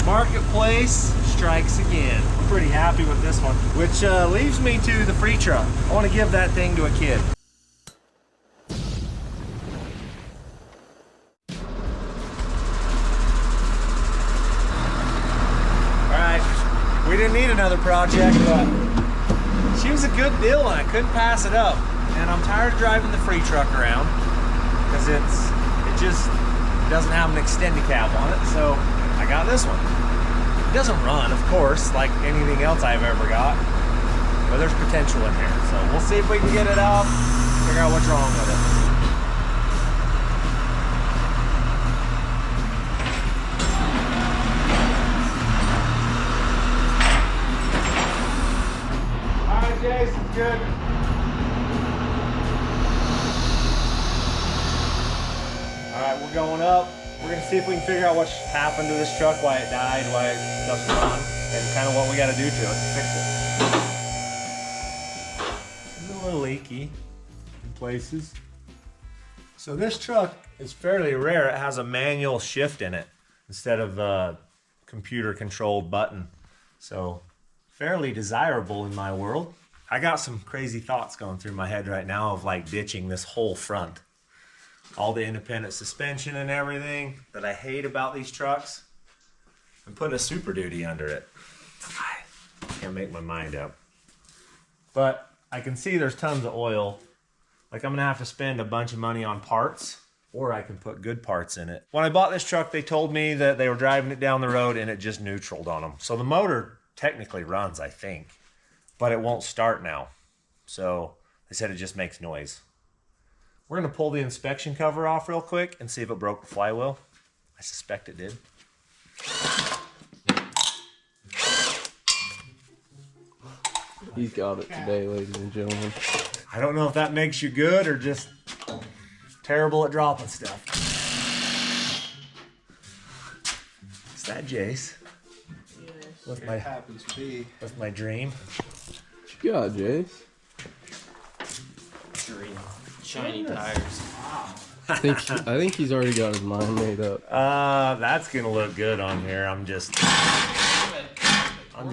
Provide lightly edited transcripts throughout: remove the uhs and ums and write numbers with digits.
Marketplace strikes again. I'm pretty happy with this one, which leaves me to the free truck. I want to give that thing to a kid. Alright, we didn't need another project, but she was a good deal and I couldn't pass it up. And I'm tired of driving the free truck around because it just doesn't have an extended cab on it, so I got this one. It doesn't run, of course, like anything else I've ever got, but there's potential in here. So we'll see if we can get it out, figure out what's wrong with it. All right, Jason's good. All right, we're going up. We're gonna see if we can figure out what happened to this truck, why it died, why it doesn't run, and kind of what we gotta do to it to fix it. It's a little leaky in places. So this truck is fairly rare. It has a manual shift in it instead of a computer controlled button. So fairly desirable in my world. I got some crazy thoughts going through my head right now of like ditching this whole front. All the independent suspension and everything that I hate about these trucks, and putting a Super Duty under it. I can't make my mind up. But I can see there's tons of oil. Like I'm gonna have to spend a bunch of money on parts, or I can put good parts in it. When I bought this truck, they told me that they were driving it down the road and it just neutraled on them. So the motor technically runs, I think, but it won't start now. So they said it just makes noise. We're gonna pull the inspection cover off real quick and see if it broke the flywheel. I suspect it did. He's got it today, ladies and gentlemen. I don't know if that makes you good or just terrible at dropping stuff. Is that Jace? Yes. It happens to be. With my dream. What you got, Jace? Dream. Shiny tires. I think he's already got his mind made up. That's gonna look good on here. I'm just. Or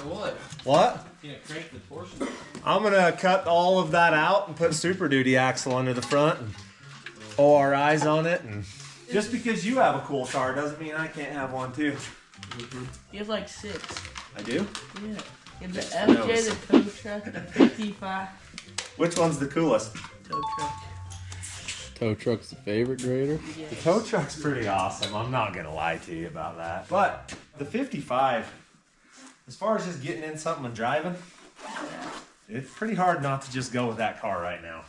what? What? You gonna crank the portion? I'm gonna cut all of that out and put Super Duty axle under the front and ORIs on it. And just because you have a cool car doesn't mean I can't have one too. You have like 6. I do? Yeah. You have the FJ, the tow truck, the 55. Which one's the coolest? Tow truck. Tow truck's the favorite grader. Yes. The tow truck's pretty awesome. I'm not gonna lie to you about that. But the 55, as far as just getting in something and driving, it's pretty hard not to just go with that car right now.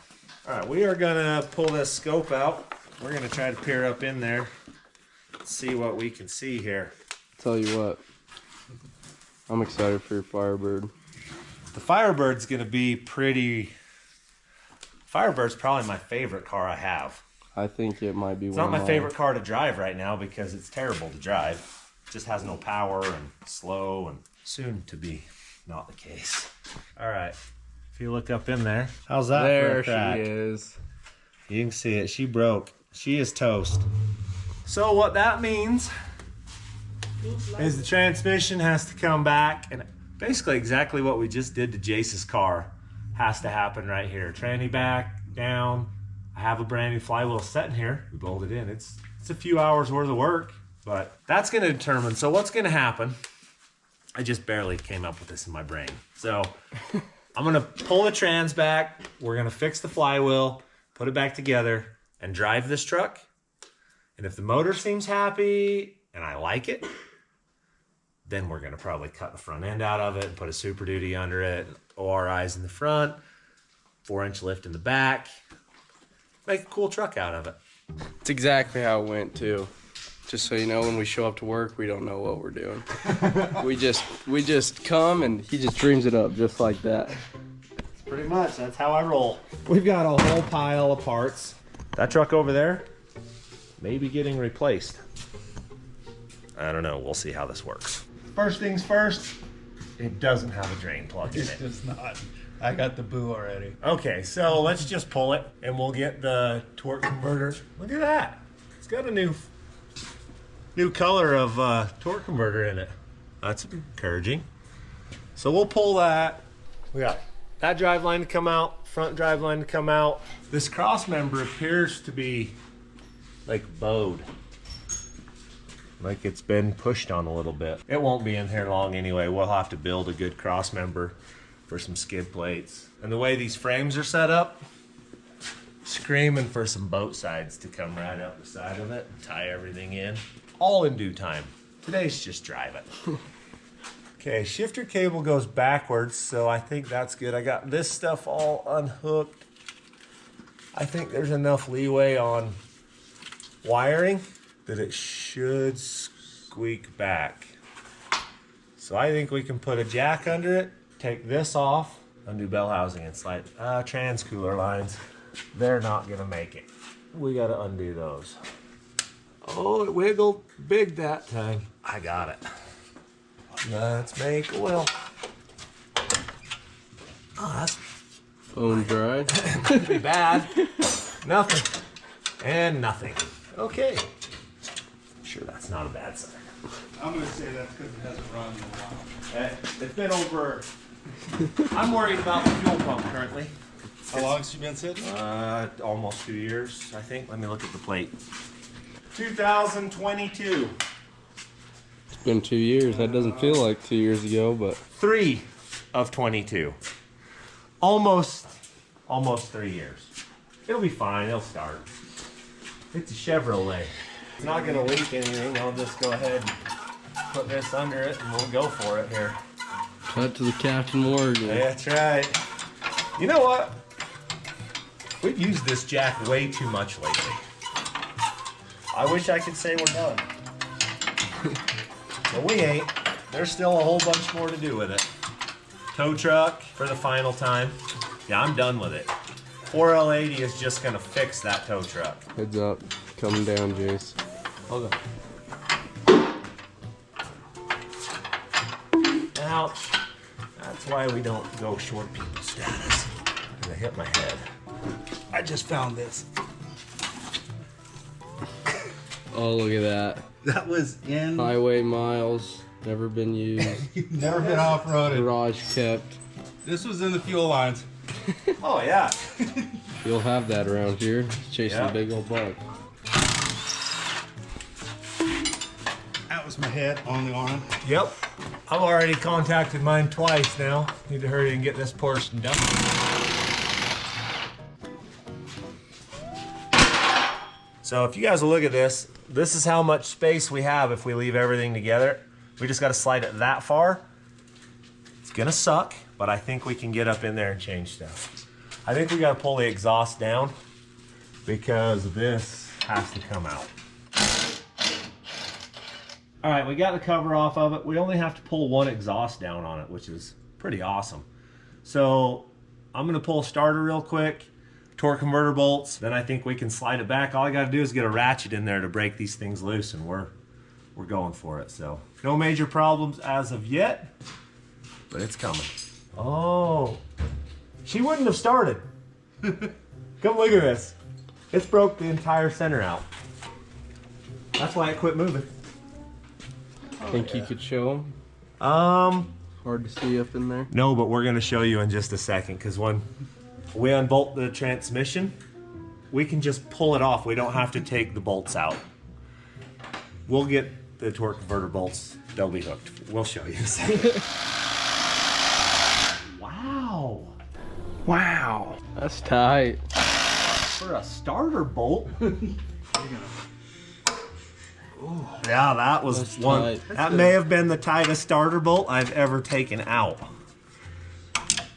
All right, we are gonna pull this scope out. We're gonna try to peer up in there, see what we can see here. Tell you what, I'm excited for your Firebird. The Firebird's gonna be pretty. Firebird's probably my favorite car I have. I think it might be It's one not my of mine. favorite car to drive right now because it's terrible to drive. It just has no power and slow and soon to be not the case. All right, if you look up in there, how's that? There for a crack? she is. You can see it. She broke. She is toast. So what that means is the transmission has to come back, and basically exactly what we just did to Jace's car has to happen right here. Tranny back, down. I have a brand new flywheel set in here. We bolted in. It's a few hours worth of work, but that's gonna determine. So what's gonna happen, I just barely came up with this in my brain. So I'm gonna pull the trans back. We're gonna fix the flywheel, put it back together, and drive this truck. And if the motor seems happy and I like it, then we're gonna probably cut the front end out of it and put a Super Duty under it, ORIs in the front, 4-inch lift in the back. Make a cool truck out of it. It's exactly how it went too. Just so you know, when we show up to work, we don't know what we're doing. we just come and he just dreams it up just like that. Pretty much, that's how I roll. We've got a whole pile of parts. That truck over there may be getting replaced. I don't know, we'll see how this works. First things first, it doesn't have a drain plug in It's it. just not. I got the boo already. Okay, so let's just pull it and we'll get the torque converter. Look at that. It's got a new new color of torque converter in it. That's encouraging. So we'll pull that. We got that drive line to come out, front drive line to come out. This cross member appears to be like bowed. Like it's been pushed on a little bit. It won't be in here long anyway. We'll have to build a good cross member for some skid plates. And the way these frames are set up, screaming for some boat sides to come right up the side of it and tie everything in. All in due time. Today's just driving. Okay, shifter cable goes backwards, so I think that's good. I got this stuff all unhooked. I think there's enough leeway on wiring that it should squeak back. So I think we can put a jack under it, take this off, undo bell housing and slide. Trans cooler lines, they're not gonna make it. We gotta undo those. Oh, it wiggled big that time. I got it. Let's make a wheel. Oh, that's Bone dry. could be bad. Nothing. And nothing. Okay. Sure, that's not a bad sign. I'm gonna say that's because it hasn't run in a while. It's been over. I'm worried about the fuel pump currently. How long has you been sitting? Almost 2 years, I think. Let me look at the plate. 2022. It's been 2 years. That doesn't feel like 2 years ago, but 3 of 22. Almost 3 years. It'll be fine. It'll start. It's a Chevrolet. It's not gonna leak anything. I'll just go ahead and put this under it and we'll go for it here. cut to the Captain Morgan. That's right. You know what? We've used this jack way too much lately. I wish I could say we're done. But we ain't. There's still a whole bunch more to do with it. Tow truck for the final time. Yeah, I'm done with it. 4L80 is just gonna fix that tow truck. Heads up. Coming down, Jace. Hold on. Ouch. That's why we don't go short people status. And I hit my head. I just found this. Oh, look at that. That was in. Highway miles. Never been used. You've never been off-roaded. Garage kept. This was in the fuel lines. Oh, yeah. You'll have that around here. Chasing Yeah. a big old buck. That was my head on the arm. Yep. I've already contacted mine twice now. Need to hurry and get this portion done. So if you guys will look at this, this is how much space we have if we leave everything together. We just got to slide it that far. It's gonna suck, but I think we can get up in there and change stuff. I think we got to pull the exhaust down because this has to come out. All right, we got the cover off of it. We only have to pull one exhaust down on it, which is pretty awesome. So I'm gonna pull starter real quick, torque converter bolts, then I think we can slide it back. All I gotta do is get a ratchet in there to break these things loose, and we're going for it. So no major problems as of yet, but it's coming. Oh, she wouldn't have started. Come look at this. It's broke the entire center out. That's why it quit moving. Think you could show them? Hard to see up in there. No, but we're gonna show you in just a second, because when we unbolt the transmission, we can just pull it off. We don't have to take the bolts out. We'll get the torque converter bolts. They'll be hooked. We'll show you in a second. Wow. Wow. That's tight. For a starter bolt. Yeah, that was That's one. tight. That may have been the tightest starter bolt I've ever taken out.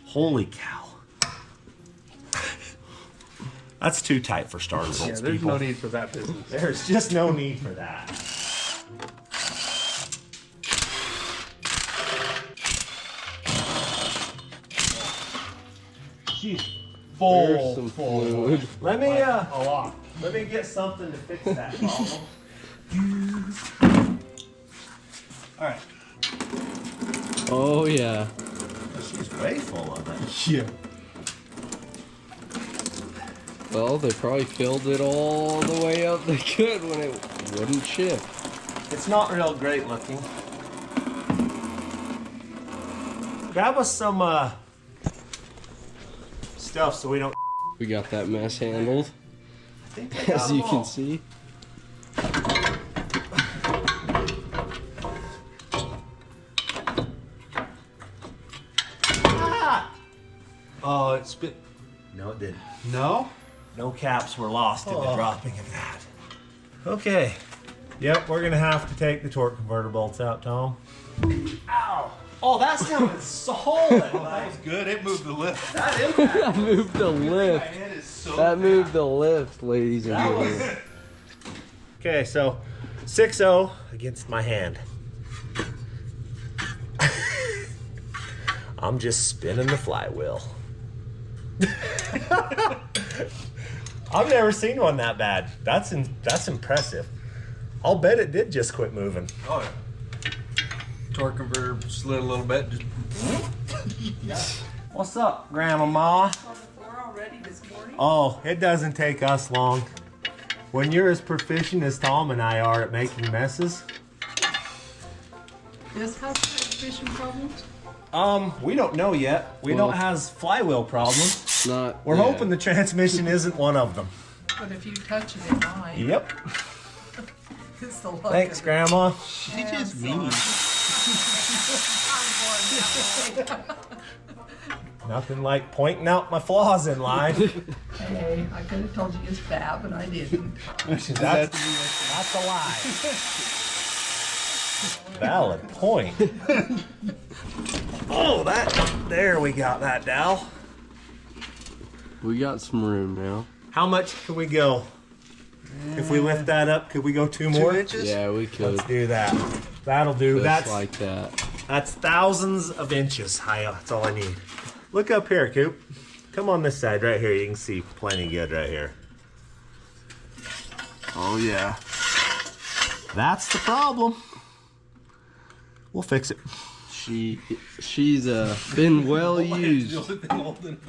Holy cow. That's too tight for starter bolts, Yeah, there's people. no need for that business. There's just no need for that. She's There's some full. fluid. Let me let me get something to fix that problem. All right. Oh, yeah. She's way full of it. Yeah. Well, they probably filled it all the way up they could when it wouldn't shift. It's not real great looking. Grab us some stuff so we don't. We got that mess handled, I think I got as them you all. can see. Ah! Oh, it's been. No, it didn't. No? No caps were lost in the dropping of that. Okay. Yep, we're gonna have to take the torque converter bolts out, Tom. Ow! Oh, that sounded solid. That was good. It moved the lift. That impact. That moved the My lift. head is so That moved the lift, ladies and gentlemen. Okay, so 6-0 against my hand. I'm just spinning the flywheel. I've never seen one that bad. That's impressive. I'll bet it did just quit moving. Oh, yeah. Torque converter slid a little bit. Just What's up, Grandmama? On the floor already this morning? Oh, it doesn't take us long. When you're as proficient as Tom and I are at making messes, This house transmission problems? we don't know yet. We Well- don't has flywheel problems. It's not. We're yeah. hoping the transmission isn't one of them. But if you touch it, it might. Yep. It's the luck Thanks, of it. Grandma. she just mean. Nothing like pointing out my flaws in life. Hey, I could have told you it's bad, but I didn't. That's a lie. Valid point. Oh, there we got that, Dal. We got some room now. How much can we go? If we lift that up, could we go 2 more? 2 inches? Yeah, we could. Let's do that. That'll do. Just That's like that. That's thousands of inches high. That's all I need. Look up here, Coop. Come on this side right here. You can see plenty good right here. Oh, yeah. That's the problem. We'll fix it. She's been well used.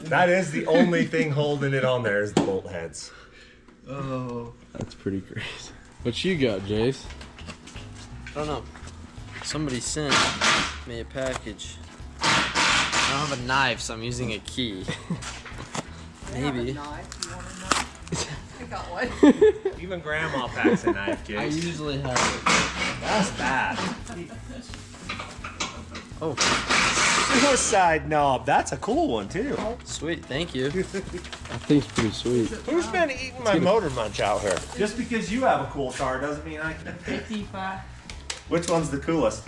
That is the only thing holding it on there is the bolt heads. Oh. That's pretty crazy. What you got, Jace? I don't know. Somebody sent me a package. I don't have a knife, so I'm using a key. Maybe. I got one. Even Grandma packs a knife, I Jace. usually have it. That's bad. Oh, Suicide knob. That's a cool one too. sweet. Thank you. I think it's pretty sweet. Who's been eating my motor munch out here? Just because you have a cool car doesn't mean I can. 55. Which one's the coolest?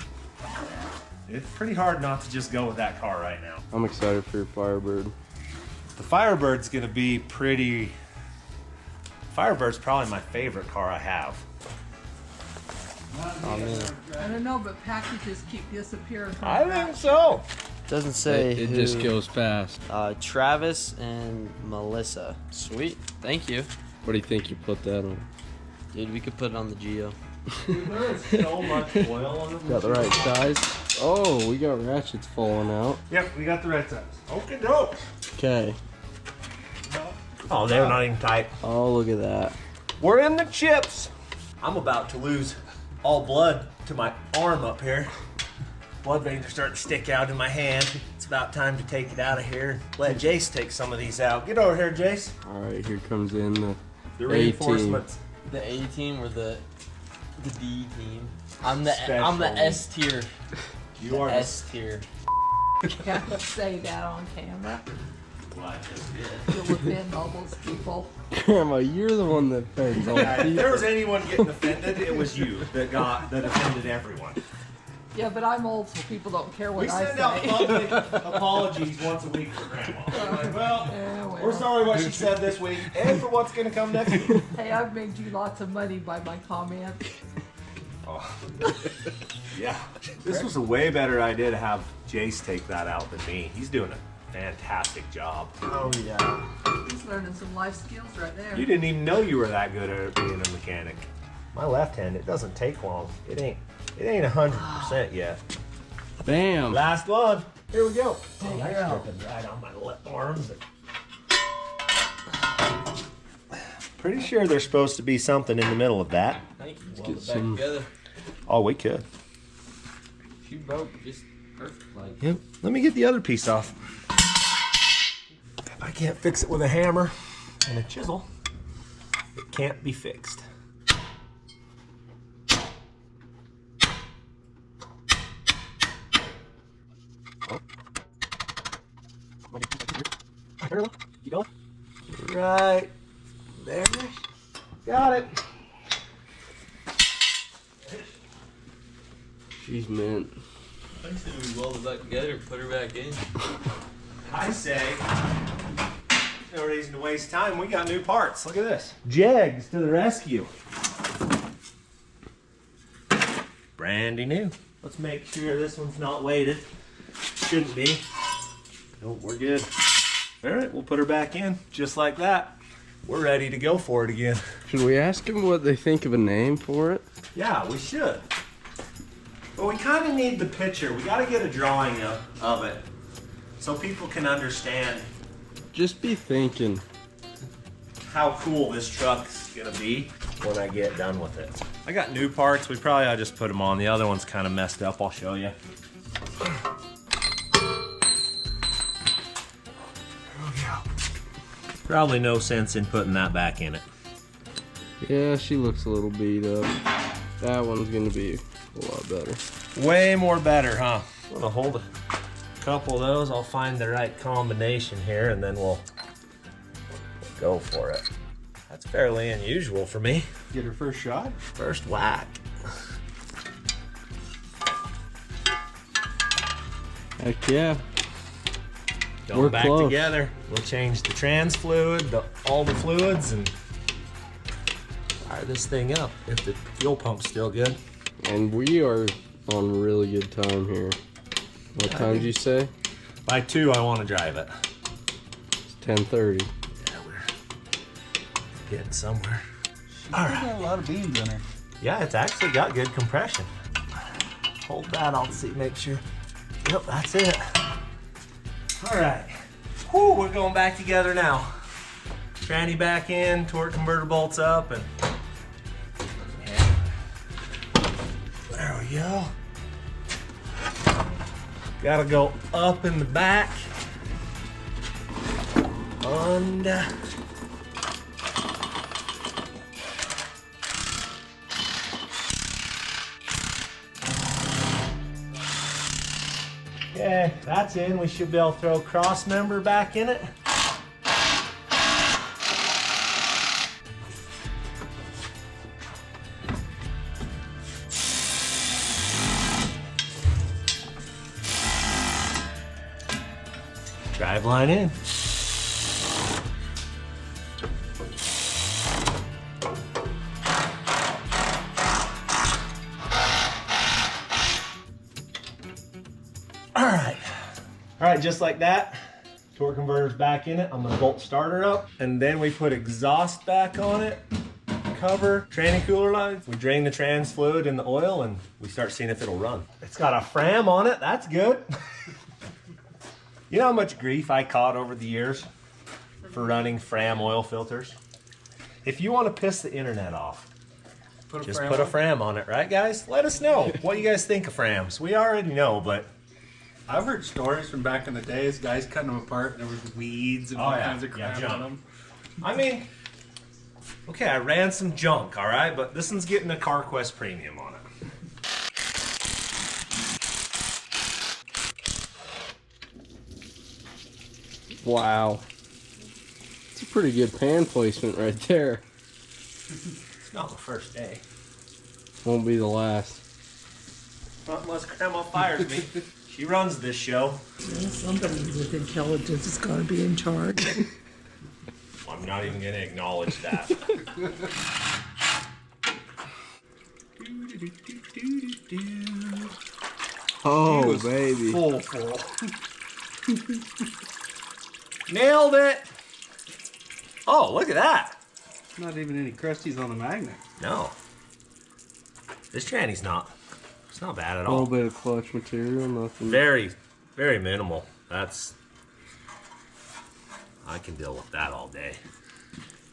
It's pretty hard not to just go with that car right now. I'm excited for your Firebird. The Firebird's gonna be pretty. Firebird's probably my favorite car I have. Oh man. I don't know, but packages keep disappearing from I the think back. so. Doesn't say It who. just goes fast. Travis and Melissa. Sweet. Thank you. What do you think you put that on? Dude, we could put it on the Geo. There is so much oil on the Got the right size? Oh, we got ratchets falling out. Yep, we got the right size. Okay, dope. Okay. Oh, they're not even tight. Oh, look at that. We're in the chips. I'm about to lose all blood to my arm up here. Blood veins are starting to stick out in my hand. It's about time to take it out of here. Let Jace take some of these out. Get over here, Jace. All right, here comes in the The A-team. reinforcements. The A team or the D team. I'm the Special. S tier. You are the S tier. Can't say that on camera. You'll offend all those people. Grandma, you're the one that offends all If people. there was anyone getting offended, it was you that offended everyone. Yeah, but I'm old, so people don't care what We I send out say. public apologies once a week for Grandma. We're like, well, Yeah, well. we're sorry what she said this week and for what's going to come next week. Hey, I've made you lots of money by my comments. Yeah. This was a way better idea to have Jace take that out than me. He's doing a fantastic job. Oh yeah. He's learning some life skills right there. You didn't even know you were that good at being a mechanic. My left hand, it doesn't take long. It ain't 100% yet. Bam. Last one. Here we go. Oh, that's dripping right on my left arms. Pretty sure there's supposed to be something in the middle of that. Thank you. get Weld it back some- together. Oh, we could. You broke just perfect. Like. Yep. Let me get the other piece off. If I can't fix it with a hammer and a chisel, it can't be fixed. Right there. Got it. She's mint. I said we weld it back together and put her back in. I say, no reason to waste time. We got new parts. Look at this. Jegs to the rescue. Brandy new. Let's make sure this one's not weighted. Shouldn't be. Nope, we're good. All right, we'll put her back in just like that. We're ready to go for it again. Should we ask them what they think of a name for it? Yeah, we should. But we kind of need the picture. We got to get a drawing of it so people can understand Just be thinking. how cool this truck's gonna be when I get done with it. I got new parts. We probably ought to just put them on. The other one's kind of messed up. I'll show you. Probably no sense in putting that back in it. Yeah, she looks a little beat up. That one's gonna be a lot better. Way more better, huh? I'm gonna hold a couple of those. I'll find the right combination here and then we'll go for it. That's fairly unusual for me. Get her first shot. First whack. Heck yeah. Going We're back close. together. We'll change the trans fluid, all the fluids, and fire this thing up if the fuel pump's still good. And we are on really good time here. What time did you say? By 2, I want to drive it. It's 10:30. Yeah, we're getting somewhere. All right. Got a lot of beans in her. Yeah, it's actually got good compression. Hold that, I'll see, make sure. Yep, that's it. All right. Whew, we're going back together now. Tranny back in, torque converter bolts up, and yeah. There we go. Gotta go up in the back. And okay, that's in. We should be able to throw a cross member back in it. Drive line in. All right, just like that. Torque converter's back in it. I'm gonna bolt starter up, and then we put exhaust back on it. Cover, tranny cooler lines. We drain the trans fluid in the oil, and we start seeing if it'll run. It's got a Fram on it. That's good. You know how much grief I caught over the years for running Fram oil filters? If you want to piss the internet off, just put a Fram on it, right, guys? Let us know what you guys think of Frams. We already know, but I've heard stories from back in the days, guys cutting them apart, and there was weeds and all kinds of crap on them. I mean, okay, I ran some junk, all right, but this one's getting a CarQuest Premium on it. Wow. It's a pretty good pan placement right there. It's not the first day. Won't be the last. Not unless Grandma fires me. She runs this show. Somebody with intelligence is going to be in charge. I'm not even going to acknowledge that. Oh, baby. Full. Nailed it. Oh, look at that. Not even any crusties on the magnet. No. This tranny's not. It's not bad at A all. little bit of clutch material, nothing. Very, very minimal. That's... I can deal with that all day.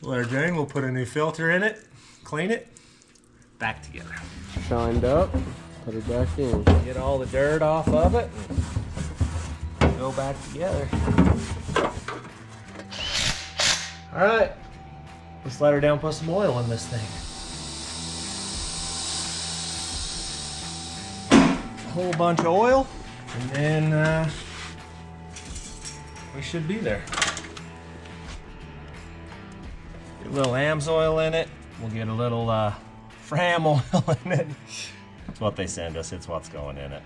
Let her drain. We'll put a new filter in it. Clean it. back together. Shined up, put it back in. Get all the dirt off of it and go back together. All right, let's let her down, put some oil in this thing. A whole bunch of oil, and then we should be there. Get a little AMS oil in it. We'll get a little Fram oil in it. That's what they send us. It's what's going in it.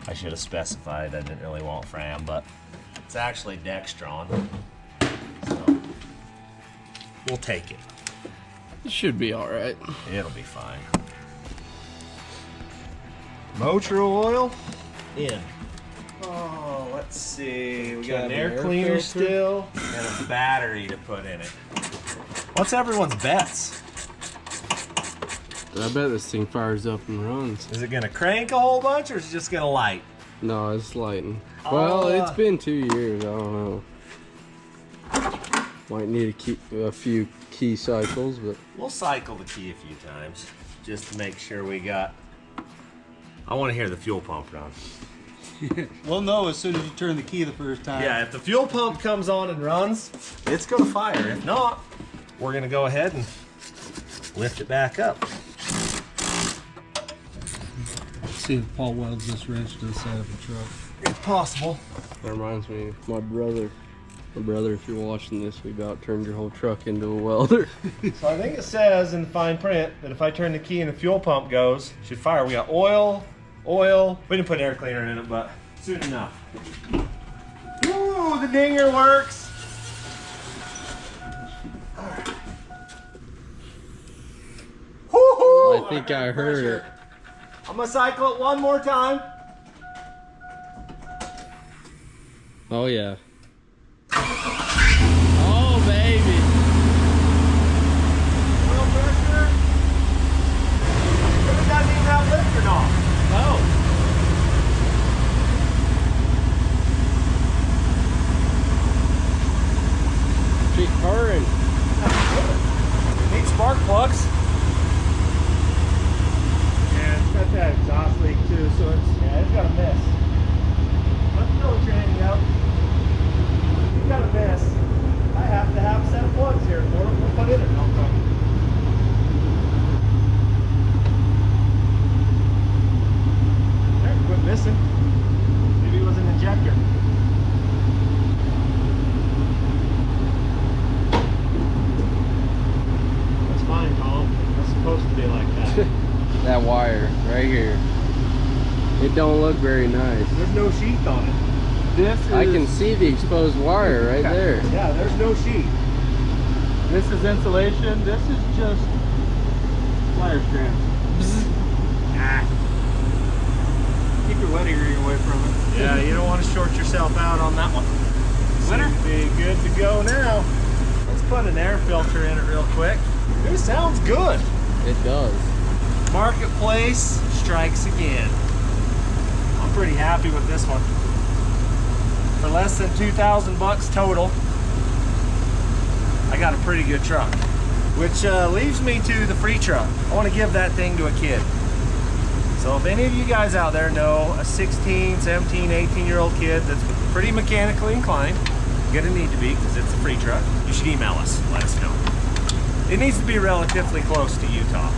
I should have specified. I didn't really want Fram, but it's actually Dextron. So we'll take it. It should be all right. It'll be fine. Motor oil in. Oh, let's see. We got an air cleaner still and a battery to put in it. What's everyone's bets? I bet this thing fires up and runs. Is it gonna crank a whole bunch or is it just gonna light? No, it's lighting. Well, it's been 2 years. I don't know. Might need a few key cycles, but We'll cycle the key a few times just to make sure we got. I want to hear the fuel pump run. We'll know as soon as you turn the key the first time. Yeah, if the fuel pump comes on and runs, it's gonna fire. If not, we're gonna go ahead and lift it back up. Let's see if Paul welds this wrench to the side of the truck. It's possible. that reminds me of my brother. My brother, if you're watching this, we about turned your whole truck into a welder. So I think it says in the fine print that if I turn the key and the fuel pump goes, it should fire. We got oil. We didn't put air cleaner in it, but soon enough. Ooh, the dinger works. Woo-hoo! I think I heard it. I'm gonna cycle it one more time. Oh yeah. Oh baby. Oil pressure. It doesn't even have lift or not. No. She's purring. Need spark plugs. Yeah, it's got that exhaust leak too, so It's got a miss. Let's know what you're hanging out. You got a miss. I have to have a set of plugs here for it. We'll put it in no problem. There, quit missing. Maybe it was an injector. That's fine, Tom. It's supposed to be like that. That wire right here. It don't look very nice. There's no sheath on it. I can see the exposed wire right there. Yeah, there's no sheath. this is insulation. This is just wire strands. Keep your wet area away from it. Yeah, you don't want to short yourself out on that one. Winner? Be good to go now. Let's put an air filter in it real quick. This sounds good. It does. Marketplace strikes again. I'm pretty happy with this one. For less than 2,000 bucks total, I got a pretty good truck. Which leaves me to the free truck. I want to give that thing to a kid. So if any of you guys out there know a 16, 17, 18-year-old kid that's pretty mechanically inclined, you're gonna need to be because it's a free truck, you should email us, let us know. It needs to be relatively close to Utah.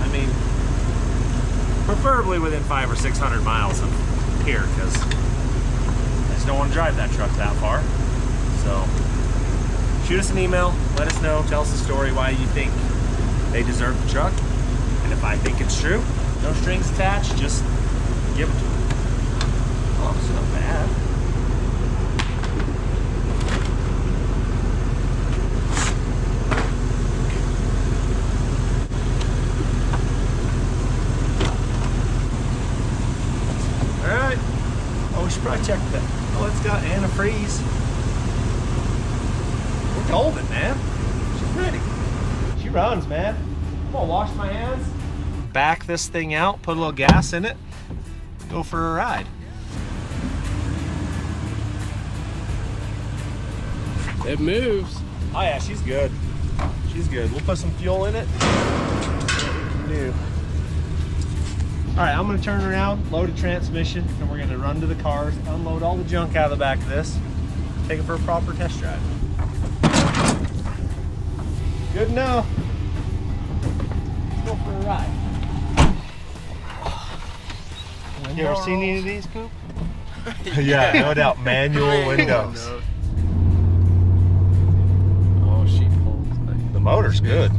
I mean, preferably within 500 or 600 miles of here, because I just don't want to drive that truck that far. So shoot us an email, let us know, tell us the story, why you think they deserve the truck, and if I think it's true, no strings attached, just give it to them. Oh, it's not bad. Alright. Oh, we should probably check that. Oh, it's got antifreeze. We're golden, man. She's ready. She runs, man. I'm gonna wash my hands. Back this thing out, put a little gas in it, go for a ride. It moves. Oh yeah, she's good. She's good. We'll put some fuel in it. See what we can do. right, I'm gonna turn around, load a transmission, and we're gonna run to the cars, unload all the junk out of the back of this, take it for a proper test drive. Good enough. Let's go for a ride. You ever seen any of these, Coop? Yeah, no doubt. Manual windows. Oh, she pulls. The motor's good.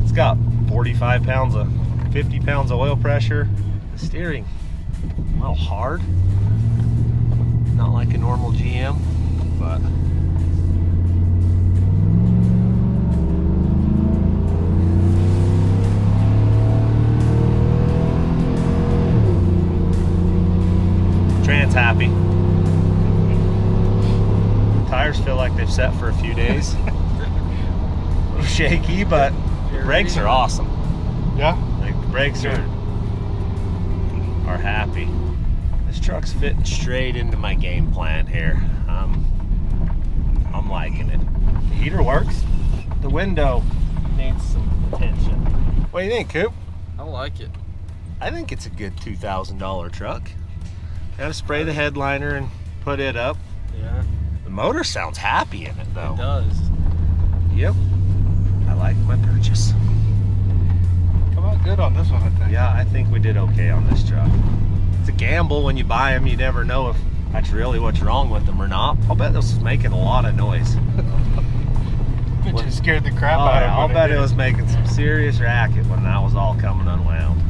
It's got 45 pounds of, 50 pounds of oil pressure. The steering, a little hard. Not like a normal GM, but Tran's happy. Tires feel like they've set for a few days. A little shaky, but brakes are awesome. Yeah. Like the brakes are happy. This truck's fitting straight into my game plan here. I'm liking it. The heater works. The window needs some attention. What do you think, Coop? I like it. I think it's a good $2,000 truck. Gotta spray the headliner and put it up. Yeah. The motor sounds happy in it though. It does. Yep. I like my purchase. Come out good on this one, I think. Yeah, I think we did okay on this truck. It's a gamble when you buy them. You never know if that's really what's wrong with them or not. I'll bet this was making a lot of noise. But you scared the crap Oh, out of yeah, it. I'll bet it was making some serious racket when that was all coming unwound.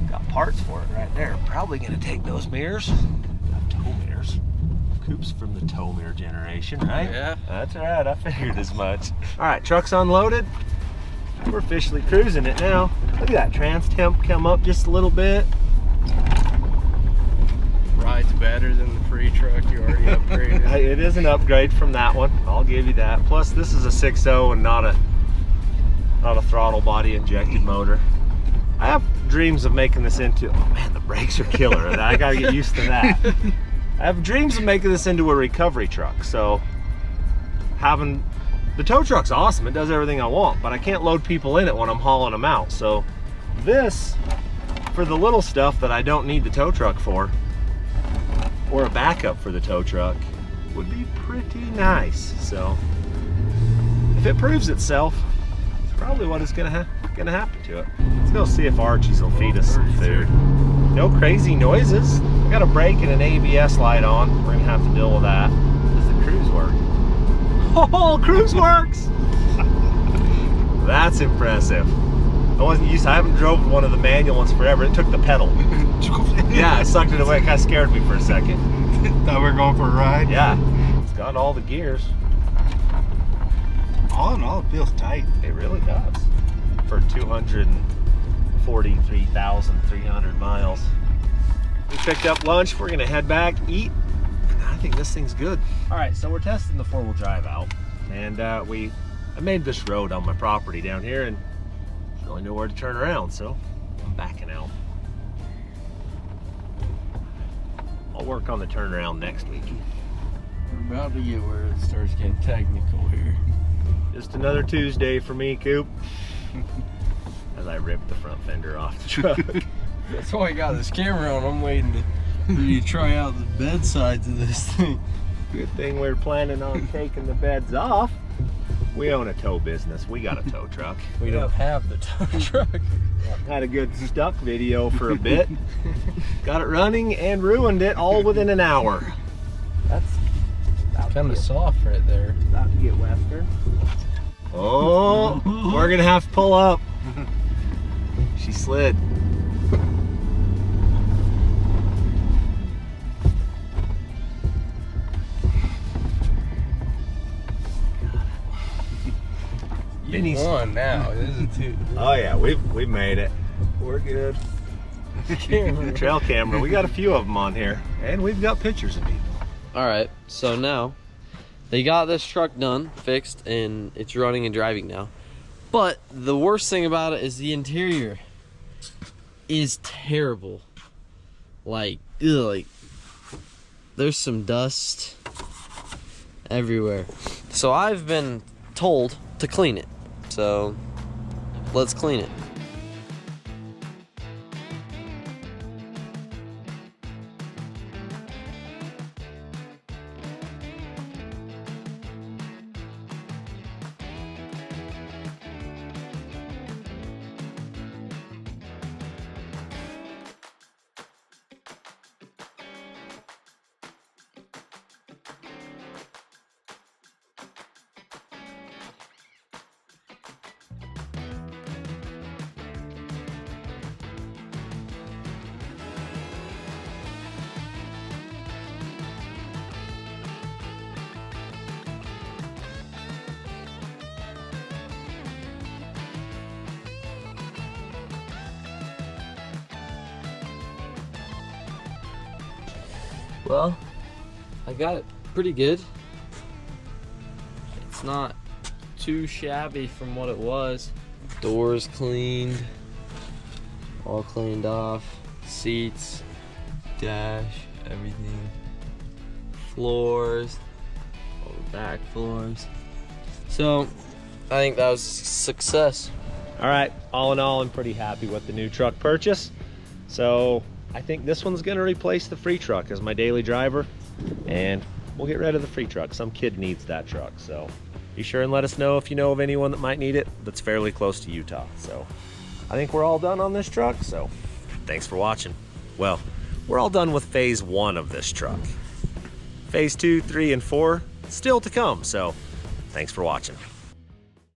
Got parts for it right there. Probably gonna take those mirrors. Got tow mirrors. Coop's from the tow mirror generation, right? Yeah. That's all right, I figured as much. All right, truck's unloaded. We're officially cruising it now. Look at that trans temp come up just a little bit. Rides better than the free truck you already upgraded. It is an upgrade from that one. I'll give you that. Plus, this is a 6.0 and not a throttle body injected motor. I have dreams of making this into. Oh man, the brakes are killer. I gotta get used to that. I have dreams of making this into a recovery truck. So, having the tow truck's awesome. It does everything I want, but I can't load people in it when I'm hauling them out. So, this for the little stuff that I don't need the tow truck for, or a backup for the tow truck, would be pretty nice. So if it proves itself, it's probably what is gonna happen to it. Let's go see if Archie's will feed us some food. No crazy noises. I got a brake and an ABS light on. We're gonna have to deal with that. Does the cruise work? Oh, cruise works! That's impressive. I haven't drove one of the manual ones forever. It took the pedal. Yeah, I sucked it away. It kind of scared me for a second. Thought we were going for a ride? Yeah, it's got all the gears. All in all, it feels tight. It really does. For 243,300 miles. We picked up lunch. We're gonna head back, eat. I think this thing's good. All right, so we're testing the 4-wheel drive out. And I made this road on my property down here and there's really nowhere to turn around, so I'm backing out. I'll work on the turnaround next week. We're about to get where it starts getting technical here. Just another Tuesday for me, Coop. As I rip the front fender off the truck. That's why I got this camera on. I'm waiting for you to try out the bed sides of this thing. Good thing we're planning on taking the beds off. We own a tow business. We got a tow truck. We don't have the tow truck. Had a good stuck video for a bit. Got it running and ruined it all within an hour. That's Kind of soft right there. about to get western. Oh, we're gonna have to pull up. She slid. Vinny's. One now. This is two. Oh yeah, we've made it. We're good. Trail camera. We got a few of them on here, and we've got pictures of people. All right, so now they got this truck done, fixed, and it's running and driving now. But the worst thing about it is the interior is terrible. Like, ugh, there's some dust everywhere. So I've been told to clean it. So let's clean it. Well, I got it pretty good. It's not too shabby from what it was. Doors cleaned, all cleaned off, seats, dash, everything, floors, all the back floors. So I think that was a success. All right, all in all, I'm pretty happy with the new truck purchase. So I think this one's gonna replace the free truck as my daily driver, and we'll get rid of the free truck. Some kid needs that truck, so be sure and let us know if you know of anyone that might need it that's fairly close to Utah. So I think we're all done on this truck, so thanks for watching. Well, we're all done with phase 1 of this truck. Phase 2, 3, and 4 still to come, so thanks for watching.